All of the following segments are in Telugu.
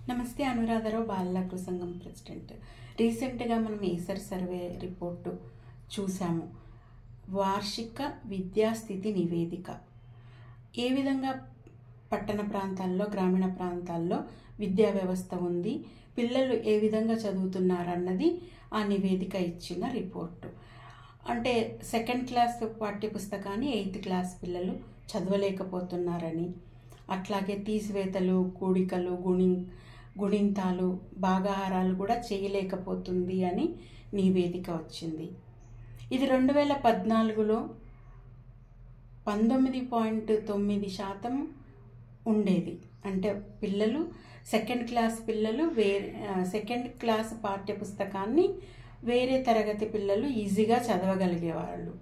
నమస్తే. అనురాధరావు, బాలల సంఘం ప్రెసిడెంట్. రీసెంట్గా మనం ఏసర్ సర్వే రిపోర్టు చూసాము. వార్షిక విద్యాస్థితి నివేదిక ఏ విధంగా పట్టణ ప్రాంతాల్లో, గ్రామీణ ప్రాంతాల్లో విద్యా వ్యవస్థ ఉంది, పిల్లలు ఏ విధంగా చదువుతున్నారన్నది ఆ నివేదిక ఇచ్చిన రిపోర్టు. అంటే 2nd క్లాస్ పాఠ్యపుస్తకాన్ని 8th క్లాస్ పిల్లలు చదవలేకపోతున్నారని, అట్లాగే తీసివేతలు, కూడికలు, గుణింతాలు, భాగాహారాలు కూడా చేయలేకపోతుంది అని నివేదిక వచ్చింది. ఇది 2014లో 19.9% ఉండేది. అంటే పిల్లలు 2nd క్లాస్ పిల్లలు 2nd క్లాస్ పాఠ్యపుస్తకాన్ని వేరే తరగతి పిల్లలు ఈజీగా చదవగలిగేవాళ్ళు.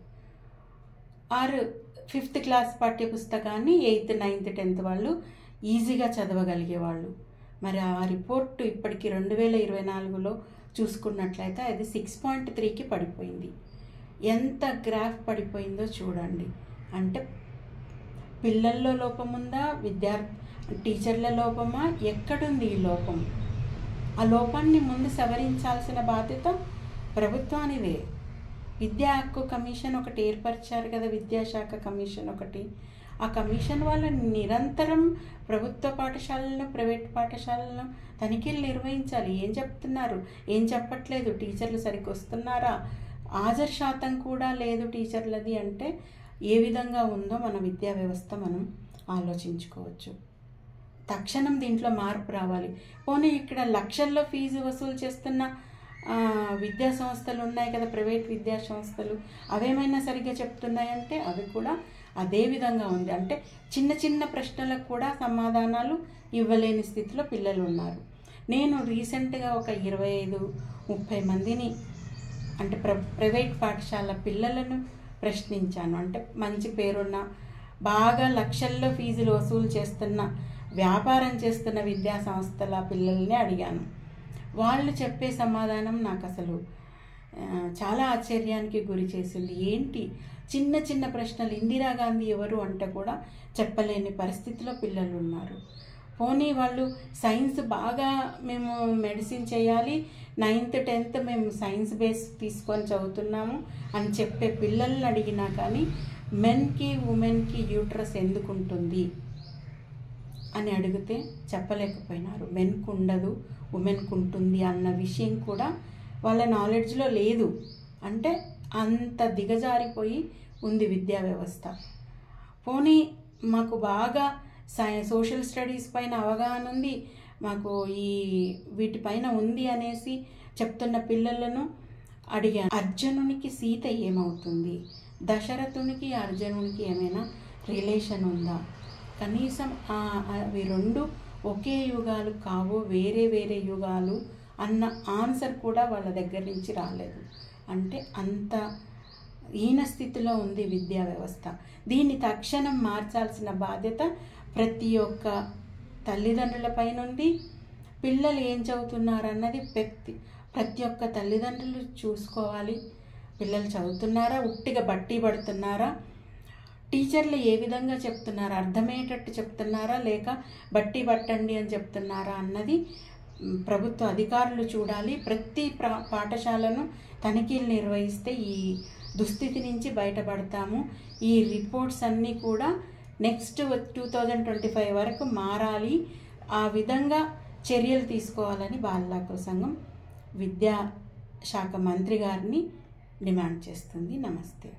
5th class పాఠ్యపుస్తకాన్ని 8th, 9th, 10th వాళ్ళు ఈజీగా చదవగలిగేవాళ్ళు. మరి ఆ రిపోర్టు ఇప్పటికి 2024లో చూసుకున్నట్లయితే అది 6.3కి పడిపోయింది. ఎంత గ్రాఫ్ పడిపోయిందో చూడండి. అంటే పిల్లల్లో లోపం ఉందా, టీచర్ల లోపమా, ఎక్కడుంది ఈ లోపం? ఆ లోపాన్ని ముందు సవరించాల్సిన బాధ్యత ప్రభుత్వానిదే. విద్యా హక్కు కమిషన్ ఒకటి ఏర్పరిచారు కదా, విద్యాశాఖ కమిషన్ ఒకటి. ఆ కమిషన్ వాళ్ళు నిరంతరం ప్రభుత్వ పాఠశాలను, ప్రైవేట్ పాఠశాలను తనిఖీలు నిర్వహించాలి. ఏం చెప్తున్నారు, ఏం చెప్పట్లేదు, టీచర్లు సరిగ్గా వస్తున్నారా, హాజరు శాతం కూడా లేదు టీచర్లది అంటే ఏ విధంగా ఉందో మన విద్యా వ్యవస్థ మనం ఆలోచించుకోవచ్చు. తక్షణం దీంట్లో మార్పు రావాలి. పోనీ ఇక్కడ లక్షల్లో ఫీజు వసూలు చేస్తున్న విద్యా సంస్థలు ఉన్నాయి కదా, ప్రైవేట్ విద్యా సంస్థలు, అవేమైనా సరిగ్గా చెప్తున్నాయంటే అవి కూడా అదే విధంగా ఉంది. అంటే చిన్న చిన్న ప్రశ్నలకు కూడా సమాధానాలు ఇవ్వలేని స్థితిలో పిల్లలు ఉన్నారు. నేను రీసెంట్గా ఒక 25-30 మందిని అంటే ప్రైవేట్ పాఠశాల పిల్లలను ప్రశ్నించాను. అంటే మంచి పేరున్న, బాగా లక్షల్లో ఫీజులు వసూలు చేస్తున్న, వ్యాపారం చేస్తున్న విద్యా సంస్థల పిల్లల్ని అడిగాను. వాళ్ళు చెప్పే సమాధానం నాకు అసలు చాలా ఆశ్చర్యానికి గురి చేసింది. ఏంటి చిన్న చిన్న ప్రశ్నలు, ఇందిరాగాంధీ ఎవరు అంటే కూడా చెప్పలేని పరిస్థితిలో పిల్లలు ఉన్నారు. పోనీ వాళ్ళు సైన్స్ బాగా మేము మెడిసిన్ చేయాలి, 9th, 10th మేము సైన్స్ బేస్ తీసుకొని చదువుతున్నాము అని చెప్పే పిల్లల్ని అడిగినా కానీ మెన్కి ఉమెన్కి యూట్రస్ ఎందుకు ఉంటుంది అని అడిగితే చెప్పలేకపోయినారు. మెన్కు ఉండదు, ఉమెన్కు ఉంటుంది అన్న విషయం కూడా వాళ్ళ నాలెడ్జ్లో లేదు. అంటే అంత దిగజారిపోయి ఉంది విద్యా వ్యవస్థ. పోనీ మాకు బాగా సోషల్ స్టడీస్ పైన అవగాహన ఉంది, మాకు వీటిపైన ఉంది అనేసి చెప్తున్న పిల్లలను అడిగాను. అర్జునునికి సీత ఏమవుతుంది, దశరథునికి అర్జునునికి ఏమైనా రిలేషన్ ఉందా, కనీసం అవి రెండు ఒకే యుగాలు కావు, వేరే వేరే యుగాలు అన్న ఆన్సర్ కూడా వాళ్ళ దగ్గర నుంచి రాలేదు. అంటే అంత హీన స్థితిలో ఉంది విద్యా వ్యవస్థ. దీన్ని తక్షణం మార్చాల్సిన బాధ్యత ప్రతి ఒక్క తల్లిదండ్రులపైన ఉంది. పిల్లలు ఏం చదువుతున్నారన్నది ప్రతి ఒక్క తల్లిదండ్రులు చూసుకోవాలి. పిల్లలు చదువుతున్నారా, ఉట్టిగా బట్టి పడుతున్నారా, టీచర్లు ఏ విధంగా చెప్తున్నారా, అర్థమయ్యేటట్టు చెప్తున్నారా, లేక బట్టి పట్టండి అని చెప్తున్నారా అన్నది ప్రభుత్వ అధికారులు చూడాలి. ప్రతి పాఠశాలను తనిఖీలు నిర్వహిస్తే ఈ దుస్థితి నుంచి బయటపడతాము. ఈ రిపోర్ట్స్ అన్నీ కూడా నెక్స్ట్ 2025 వరకు మారాలి. ఆ విధంగా చర్యలు తీసుకోవాలని బాలల సంఘం విద్యాశాఖ మంత్రి గారిని డిమాండ్ చేస్తుంది. నమస్తే.